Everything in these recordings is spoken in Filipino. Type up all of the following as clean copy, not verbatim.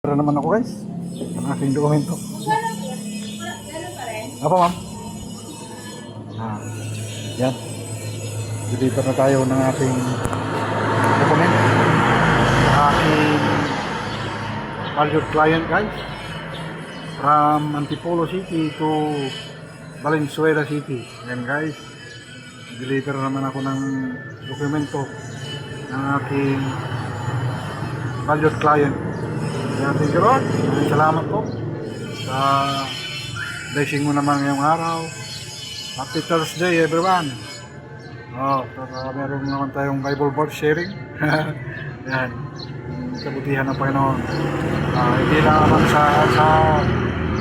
Para naman ako guys, ang aking dokumento. Apa ma'am? Yan. Deliver na tayo ng ating dokumento. Aking valued client guys. From Antipolo City to Valenzuela City. Yan guys. Deliver naman ako ng dokumento ng aking valued client. Thank you Lord. Salamat po sa blessing mo naman ngayong araw. Happy Thursday everyone. Meron naman tayong Bible verse sharing. Yan. Kabutihan ng Panginoon. Hindi lamang sa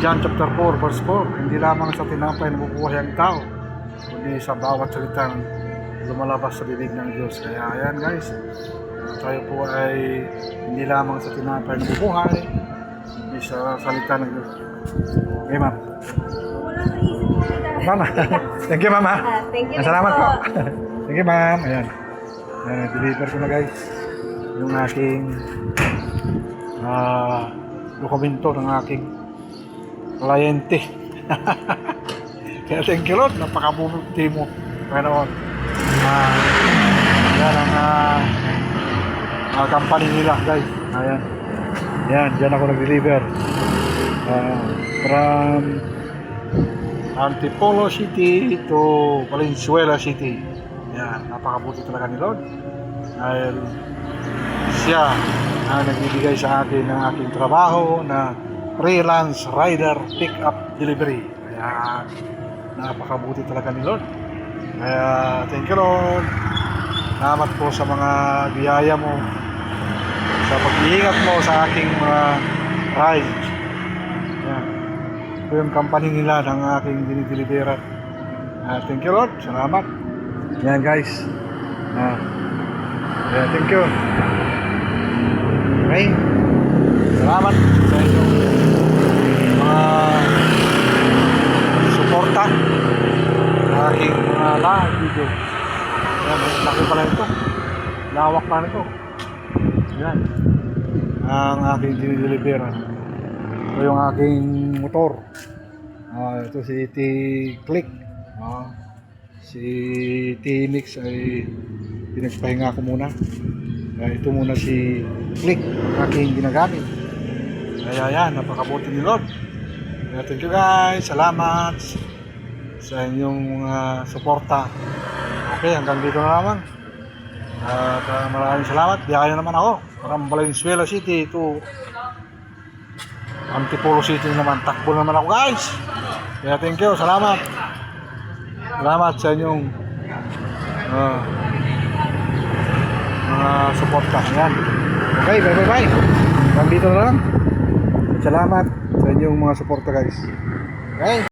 John chapter 4 verse 4. Hindi lamang sa tinapay na bubuhay ang tao, kundi sa bawat salitang lumalabas sa bibig ng Diyos. Kaya ayan guys, tayo po ay hindi lamang sa tinapay na bubuhay, kundi sa salita ng Diyos. Okay ma'am. Mama. Thank you mama. Thank you. Salamat po. Thank you ma'am. Ayan. Deliver ko na guys yung aking dokumento ng aking kliyente. Kaya thank you Lord, napakabuti mo Panginoon. Yan ang company nila guys. Ayan. Yan, dyan ako nag-deliver. From Antipolo City to Valenzuela City. Yan, napakabuti talaga ni Lord. Dahil siya ang nagbibigay sa akin ng aking trabaho na freelance rider pick-up delivery. Kaya napakabuti talaga ni Lord. Kaya thank you Lord. Salamat po sa mga biyaya mo, sa pag-iingat mo sa aking mga rides. Yan. Ito yung company nila ng aking dinideliveran. Thank you Lord. Salamat. Yan guys. Thank you. Okay. Salamat sa inyo. Mga suporta sa aking mga live video. Yan, laki pala ito. Lawak pa nito. Yan. Ang aking dinideliveran. Ito yung aking motor. Ito si T-Click. Si T-Mix ay pinagpahinga ko muna. Ito muna si Click, aking ginagamit. Kaya yan, napakabuti ni Lord. Kaya thank you guys. Salamat sa inyong suporta. Okay, hanggang dito na naman. Maraming salamat. Biyaya naman ako from Valenzuela City to Antipolo City naman. Takbo naman ako guys. Kaya thank you. Salamat. Salamat sa inyong mga suporta. Yan. Okay, bye. Hanggang dito na lang. Salamat sa inyong mga suporta guys. Okay.